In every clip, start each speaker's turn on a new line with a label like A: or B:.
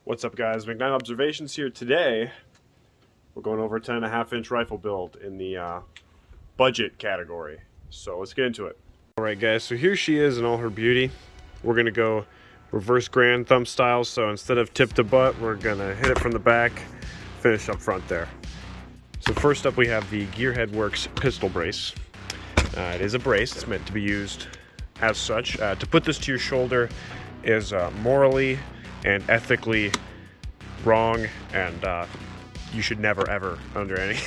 A: What's up, guys? McKnight Observations here. Today we're going over a 10.5-inch rifle build in the budget category. So let's get into it. Alright guys, so here she is in all her beauty. We're going to go reverse grand thumb style, so instead of tip to butt, we're going to hit it from the back, finish up front there. So first up we have the Gearhead Works pistol brace. It is a brace, it's meant to be used as such. To put this to your shoulder is morally and ethically wrong, and you should never ever under any.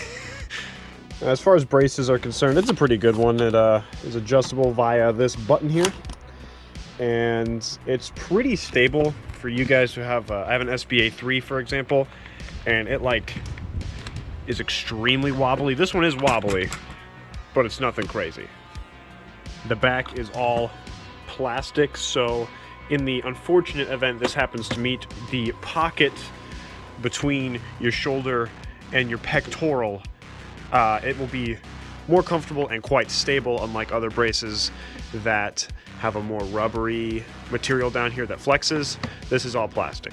A: As far as braces are concerned, it's a pretty good one. It is adjustable via this button here, and it's pretty stable for you guys who have I have an SBA 3 for example, and it like is extremely wobbly. This one is wobbly, but it's nothing crazy. The back is all plastic, so in the unfortunate event this happens to meet the pocket between your shoulder and your pectoral, it will be more comfortable and quite stable, unlike other braces that have a more rubbery material down here that flexes. This is all plastic.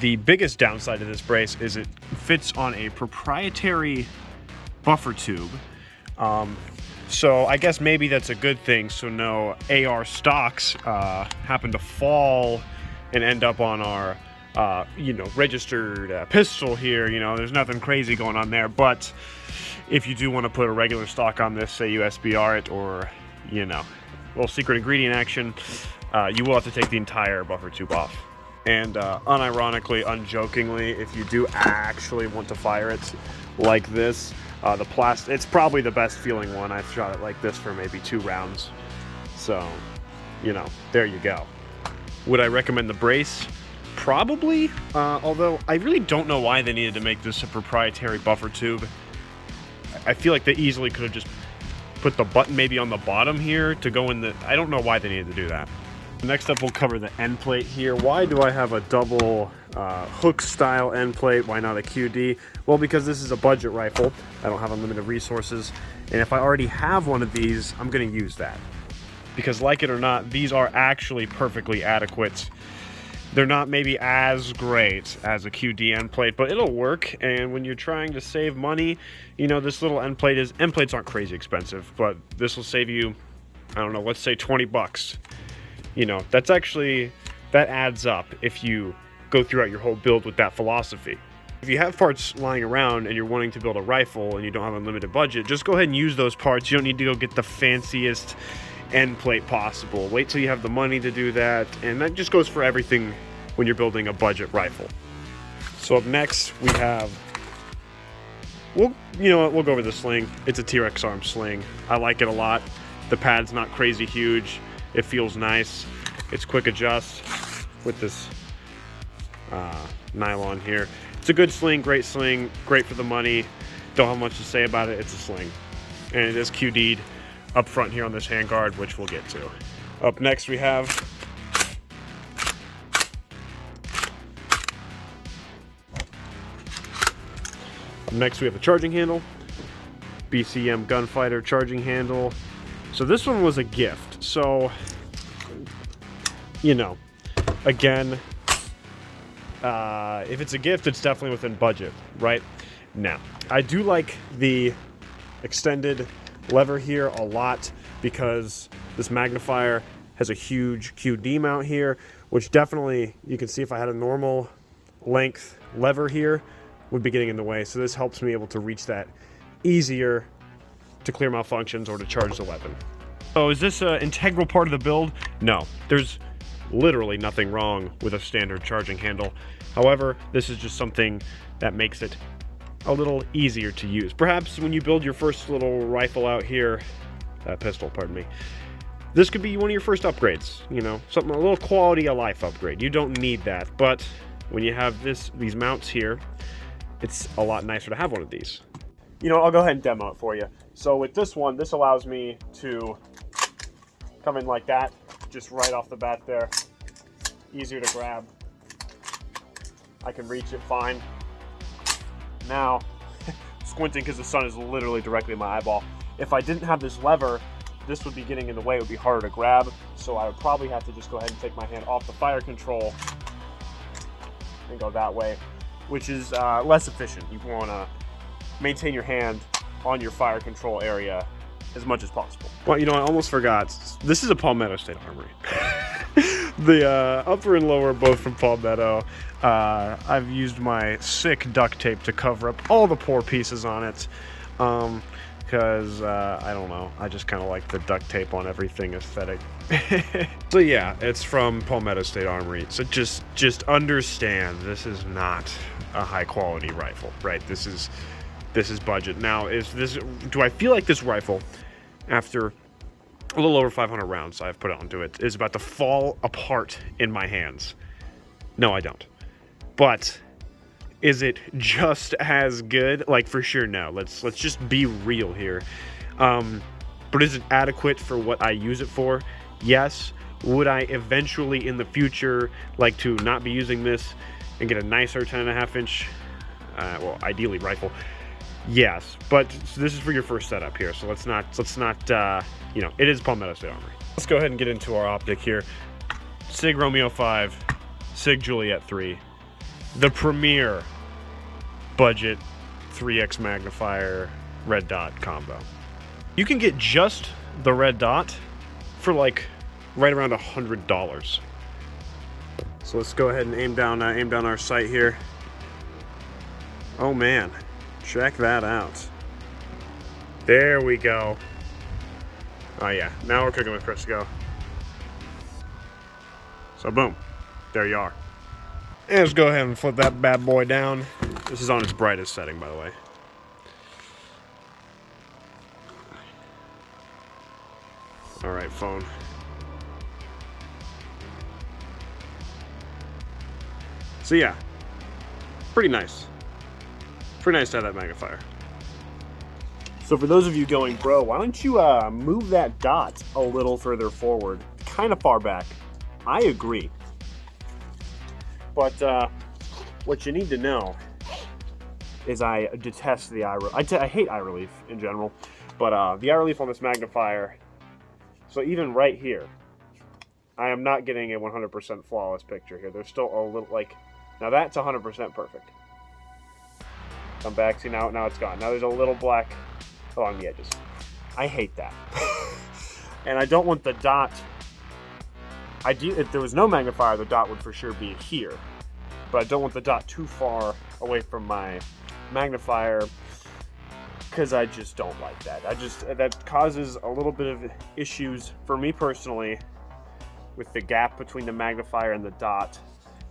A: The biggest downside of this brace is it fits on a proprietary buffer tube. So I guess maybe that's a good thing, so no AR stocks happen to fall and end up on our registered pistol here. There's nothing crazy going on there. But if you do want to put a regular stock on this, say USBR it, or little secret ingredient action, you will have to take the entire buffer tube off. And unironically, unjokingly, if you do actually want to fire it like this, the plastic, it's probably the best feeling one. I've shot it like this for maybe 2 rounds. So, there you go. Would I recommend the brace? Probably, although I really don't know why they needed to make this a proprietary buffer tube. I feel like they easily could have just put the button maybe on the bottom here to go in the... I don't know why they needed to do that. Next up, we'll cover the end plate here. Why do I have a double hook style end plate? Why not a QD? Well, because this is a budget rifle. I don't have unlimited resources. And if I already have one of these, I'm going to use that. Because like it or not, these are actually perfectly adequate. They're not maybe as great as a QD end plate, but it'll work. And when you're trying to save money, this little end plates aren't crazy expensive, but this will save you, I don't know, let's say 20 bucks. That adds up if you go throughout your whole build with that philosophy. If you have parts lying around and you're wanting to build a rifle and you don't have unlimited budget, just go ahead and use those parts. You don't need to go get the fanciest end plate possible. Wait till you have the money to do that, and that just goes for everything when you're building a budget rifle. So up next we have, we'll go over the sling. It's a T-Rex arm sling. I like it a lot. The pad's not crazy huge. It feels nice. It's quick adjust with this nylon here. It's a good sling, great for the money. Don't have much to say about it. It's a sling, and it is QD'd up front here on this handguard, which we'll get to. Up next we have the charging handle. BCM Gunfighter charging handle. So this one was a gift. So, again, if it's a gift, it's definitely within budget, right? Now, I do like the extended lever here a lot because this magnifier Has a huge QD mount here, which definitely, you can see if I had a normal length lever here, would be getting in the way. So this helps me able to reach that easier to clear malfunctions or to charge the weapon. So is this an integral part of the build? No, there's literally nothing wrong with a standard charging handle. However, this is just something that makes it a little easier to use. Perhaps when you build your first little rifle out here, pistol, pardon me, this could be one of your first upgrades, you know, something, a little quality of life upgrade. You don't need that, but when you have these mounts here, it's a lot nicer to have one of these. You know, I'll go ahead and demo it for you. So with this one, this allows me to come in like that, just right off the bat there. Easier to grab. I can reach it fine. Now, squinting because the sun is literally directly in my eyeball. If I didn't have this lever, this would be getting in the way. It would be harder to grab, so I would probably have to just go ahead and take my hand off the fire control and go that way, which is less efficient. You want to maintain your hand on your fire control area as much as possible. Well, you know, I almost forgot. This is a Palmetto State Armory. The upper and lower both from Palmetto. I've used my sick duct tape to cover up all the poor pieces on it. Because I don't know, I just kind of like the duct tape on everything aesthetic. So yeah, it's from Palmetto State Armory. So just understand, this is not a high quality rifle, right? This is budget. Now, do I feel like this rifle, after a little over 500 rounds I've put onto it, is about to fall apart in my hands? No, I don't. But is it just as good? Like, for sure, no. Let's just be real here. But is it adequate for what I use it for? Yes. Would I eventually in the future like to not be using this and get a nicer 10.5 inch, well, ideally rifle? Yes. But this is for your first setup here, so let's not, you know, it is Palmetto State Armory. Let's go ahead and get into our optic here. Sig Romeo 5, Sig Juliet 3. The premier budget 3x magnifier red dot combo. You can get just the red dot for like right around $100. So let's go ahead and aim down our sight here. Oh man, check that out. There we go. Oh yeah, now we're cooking with Crisco. So boom, there you are. And let's go ahead and flip that bad boy down. This is on its brightest setting, by the way. All right, phone. So yeah, pretty nice. Pretty nice to have that magnifier. So for those of you going, bro, why don't you move that dot a little further forward, kind of far back? I agree. But what you need to know is I detest the eye relief. I hate eye relief in general, but the eye relief on this magnifier, so even right here, I am not getting a 100% flawless picture here. There's still a little, like, now that's 100% perfect. Come back, see, now it's gone. Now there's a little black along the edges. I hate that. And I don't want the dot. If there was no magnifier, the dot would for sure be here. But I don't want the dot too far away from my magnifier because I just don't like that. That causes a little bit of issues for me personally with the gap between the magnifier and the dot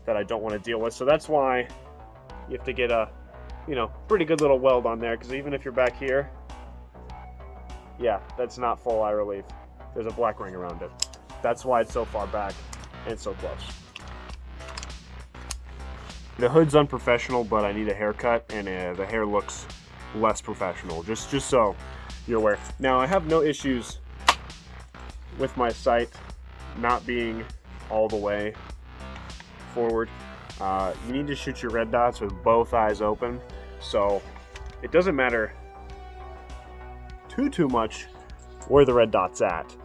A: that I don't want to deal with. So that's why you have to get a, you know, pretty good little weld on there, because even if you're back here, yeah, that's not full eye relief. There's a black ring around it. That's why it's so far back and so close. The hood's unprofessional, but I need a haircut, and the hair looks less professional, just so you're aware. Now, I have no issues with my sight not being all the way forward. You need to shoot your red dots with both eyes open, so it doesn't matter too much where the red dot's at.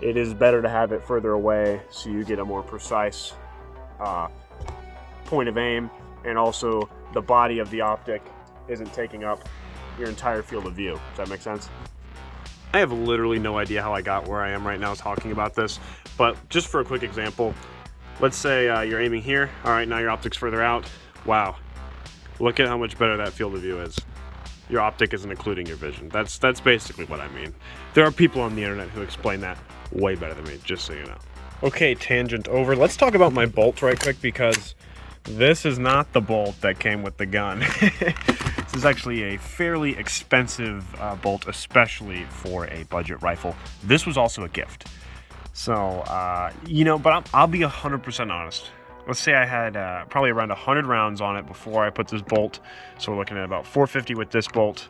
A: It is better to have it further away so you get a more precise point of aim, and also the body of the optic isn't taking up your entire field of view. Does that make sense? I have literally no idea how I got where I am right now talking about this, but just for a quick example, let's say you're aiming here. All right, now your optic's further out. Wow, look at how much better that field of view is. Your optic isn't including your vision. That's basically what I mean. There are people on the internet who explain that way better than me, just so you know. Okay, tangent over. Let's talk about my bolt right quick, because this is not the bolt that came with the gun. This is actually a fairly expensive bolt, especially for a budget rifle. This was also a gift. So, you know, but I'll be 100% honest. Let's say I had probably around 100 rounds on it before I put this bolt. So we're looking at about 450 with this bolt.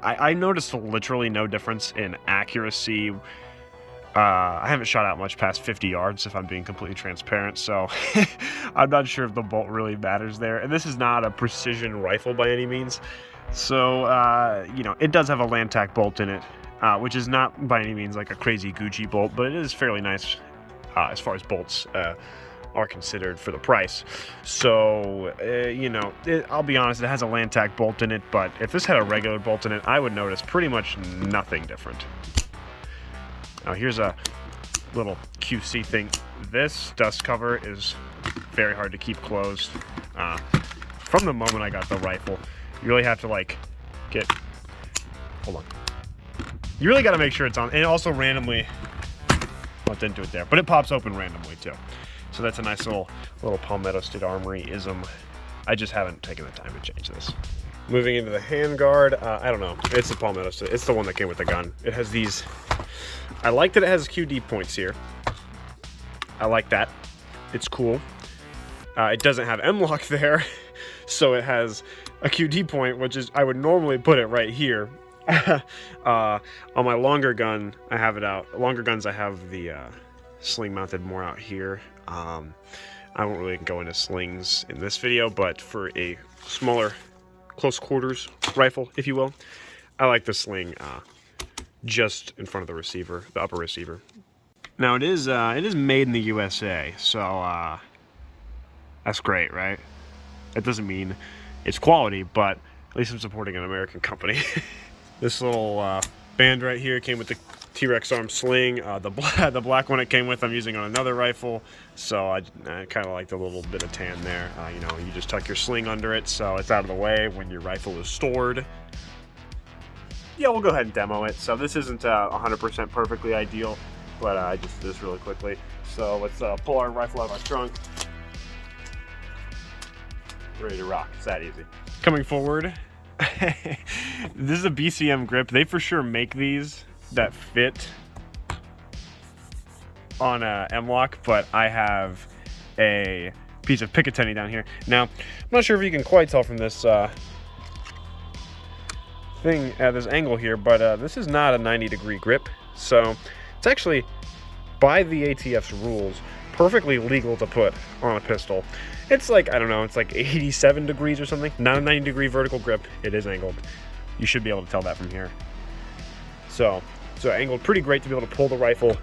A: I noticed literally no difference in accuracy. I haven't shot out much past 50 yards, if I'm being completely transparent, so I'm not sure if the bolt really matters there. And this is not a precision rifle by any means. So, you know, it does have a Lantac bolt in it, which is not by any means like a crazy Gucci bolt, but it is fairly nice as far as bolts are considered for the price. So, you know, I'll be honest, it has a Lantac bolt in it, but if this had a regular bolt in it, I would notice pretty much nothing different. Now here's a little QC thing. This dust cover is very hard to keep closed. From the moment I got the rifle, you really have to like hold on. You really got to make sure it's on, and also randomly, well, it didn't do it there, but it pops open randomly too. So that's a nice little Palmetto State Armory-ism. I just haven't taken the time to change this. Moving into the handguard, I don't know. It's the Palmetto State. It's the one that came with the gun. It has these. I like that it has QD points here. I like that. It's cool. It doesn't have M-lock there, so it has a QD point, which is, I would normally put it right here. On my longer gun, I have it out. Longer guns, I have the sling mounted more out here. I won't really go into slings in this video, but for a smaller close quarters rifle, if you will, I like the sling just in front of the receiver, the upper receiver. Now it is made in the USA, so that's great, right? That doesn't mean it's quality, but at least I'm supporting an American company. This little band right here came with the T-Rex arm sling. The black one it came with I'm using on another rifle, so I kind of like the little bit of tan there. You know, you just tuck your sling under it so it's out of the way when your rifle is stored. Yeah, we'll go ahead and demo it. So this isn't 100% perfectly ideal, but I just did this really quickly. So let's pull our rifle out of our trunk. Ready to rock. It's that easy. Coming forward, this is a BCM grip. They for sure make these that fit on a M-lock, but I have a piece of Picatinny down here. Now, I'm not sure if you can quite tell from this thing at this angle here, but this is not a 90-degree grip, so it's actually, by the ATF's rules, perfectly legal to put on a pistol. It's like, I don't know, it's like 87 degrees or something. Not a 90-degree vertical grip, it is angled. You should be able to tell that from here. So angled pretty great to be able to pull the rifle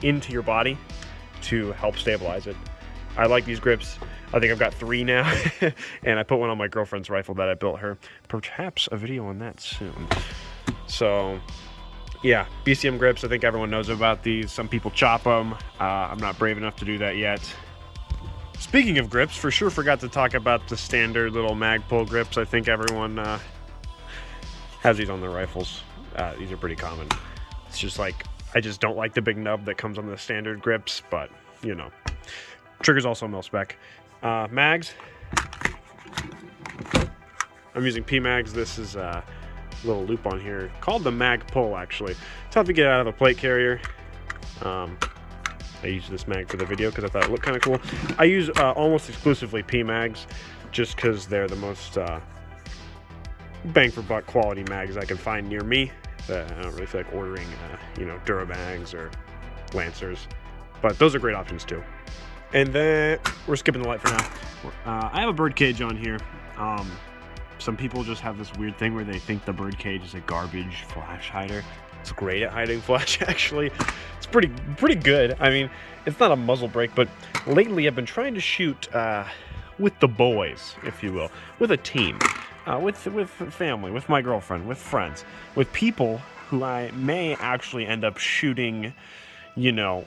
A: into your body to help stabilize it. I like these grips. I think I've got 3 now, and I put one on my girlfriend's rifle that I built her. Perhaps a video on that soon. So, yeah, BCM grips, I think everyone knows about these. Some people chop them. I'm not brave enough to do that yet. Speaking of grips, for sure forgot to talk about the standard little Magpul grips. I think everyone has these on their rifles. These are pretty common. It's just like, I just don't like the big nub that comes on the standard grips, but, you know. Trigger's also mil-spec. Mags. I'm using P-Mags. This is a little loop on here called the Magpul, actually. It's tough to get out of a plate carrier. I used this mag for the video because I thought it looked kind of cool. I use almost exclusively P-Mags just because they're the most bang-for-buck quality mags I can find near me. I don't really feel like ordering, you know, Durabags or Lancers. But those are great options too. And then we're skipping the light for now. I have a bird cage on here. Some people just have this weird thing where they think the bird cage is a garbage flash hider. It's great at hiding flash, actually. It's pretty good. I mean, it's not a muzzle brake, but lately I've been trying to shoot with the boys, if you will, with a team, with family, with my girlfriend, with friends, with people who I may actually end up shooting, you know,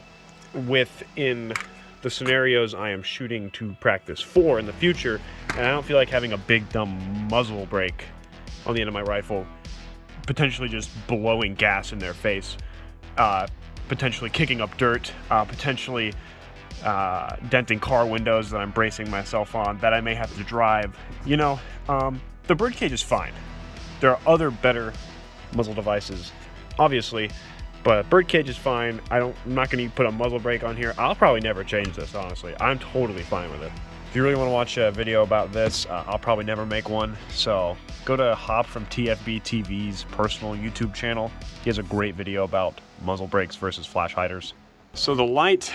A: within the scenarios I am shooting to practice for in the future, and I don't feel like having a big dumb muzzle brake on the end of my rifle, potentially just blowing gas in their face, potentially kicking up dirt, potentially denting car windows that I'm bracing myself on that I may have to drive. You know, the birdcage is fine. There are other better muzzle devices, obviously, but birdcage is fine. I'm not going to put a muzzle brake on here. I'll probably never change this, honestly. I'm totally fine with it. If you really want to watch a video about this, I'll probably never make one. So go to Hop from TFB TV's personal YouTube channel. He has a great video about muzzle brakes versus flash hiders. So the light,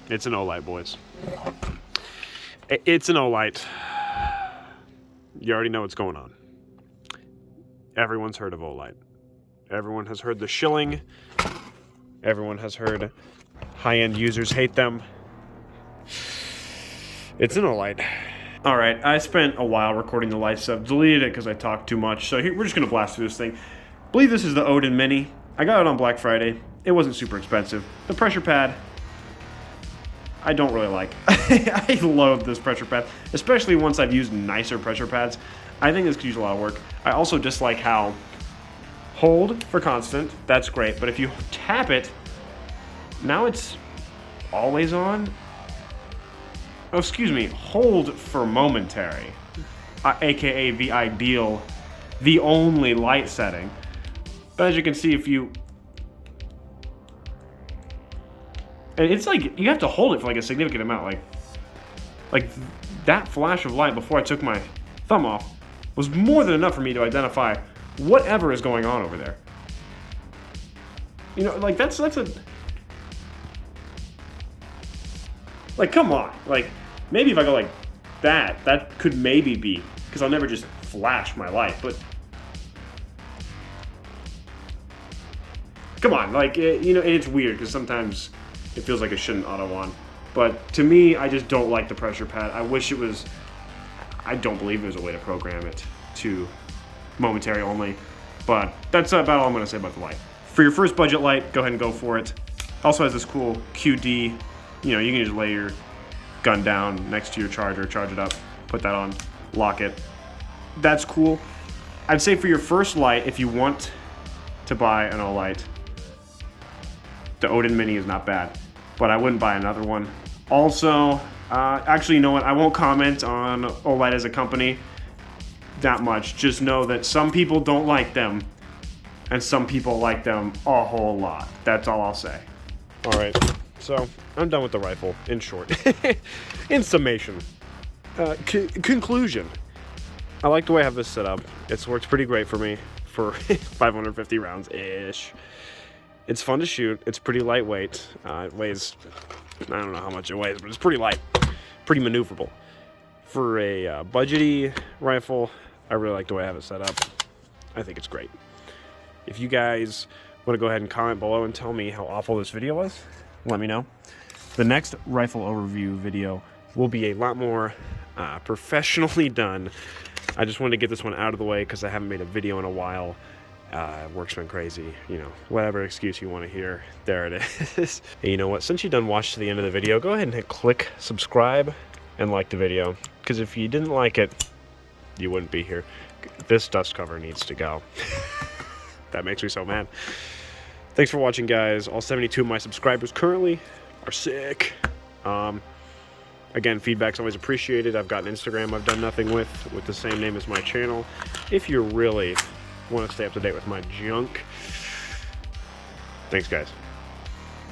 A: it's an Olight, boys. It's an Olight. You already know what's going on. Everyone's heard of Olight. Everyone has heard the shilling. Everyone has heard high-end users hate them. It's an Olight. Alright, I spent a while recording the light stuff. Deleted it because I talked too much. So here, we're just going to blast through this thing. I believe this is the Odin Mini. I got it on Black Friday. It wasn't super expensive. The pressure pad, I don't really like. I loathe this pressure pad, especially once I've used nicer pressure pads. I think this could use a lot of work. I also dislike how hold for constant, that's great, but if you tap it, now it's always on. Oh, excuse me, hold for momentary, aka the ideal, the only light setting. But as you can see, if you, and it's like, you have to hold it for like a significant amount, like that flash of light before I took my thumb off was more than enough for me to identify whatever is going on over there. You know, like that's a, like, come on. Like, maybe if I go like that could maybe be, because I'll never just flash my light, but come on, like, you know, and it's weird because sometimes it feels like it shouldn't auto on. But to me, I just don't like the pressure pad. I wish it was, I don't believe there's a way to program it to momentary only, but that's about all I'm going to say about the light. For your first budget light, go ahead and go for it. Also has this cool QD, you know, you can just lay your gun down next to your charger, charge it up, put that on, lock it. That's cool. I'd say for your first light, if you want to buy an Olight, the Odin Mini is not bad, but I wouldn't buy another one. Also, actually, you know what? I won't comment on Olight as a company that much. Just know that some people don't like them, and some people like them a whole lot. That's all I'll say. All right, so I'm done with the rifle, in short. In summation, conclusion. I like the way I have this set up. It's worked pretty great for me for 550 rounds-ish. It's fun to shoot. It's pretty lightweight. It weighs, I don't know how much it weighs, but it's pretty light, pretty maneuverable. For a budgety rifle, I really like the way I have it set up. I think it's great. If you guys want to go ahead and comment below and tell me how awful this video was, let me know. The next rifle overview video will be a lot more professionally done. I just wanted to get this one out of the way because I haven't made a video in a while. Work's been crazy, you know, whatever excuse you want to hear, there it is. And you know what, since you're done watching to the end of the video, go ahead and hit click subscribe and like the video, because if you didn't like it, you wouldn't be here. This dust cover needs to go. That makes me so mad. Thanks for watching, guys. All 72 of my subscribers currently are sick. Again, feedback's always appreciated. I've got an Instagram I've done nothing with the same name as my channel. If you really want to stay up to date with my junk. Thanks, guys.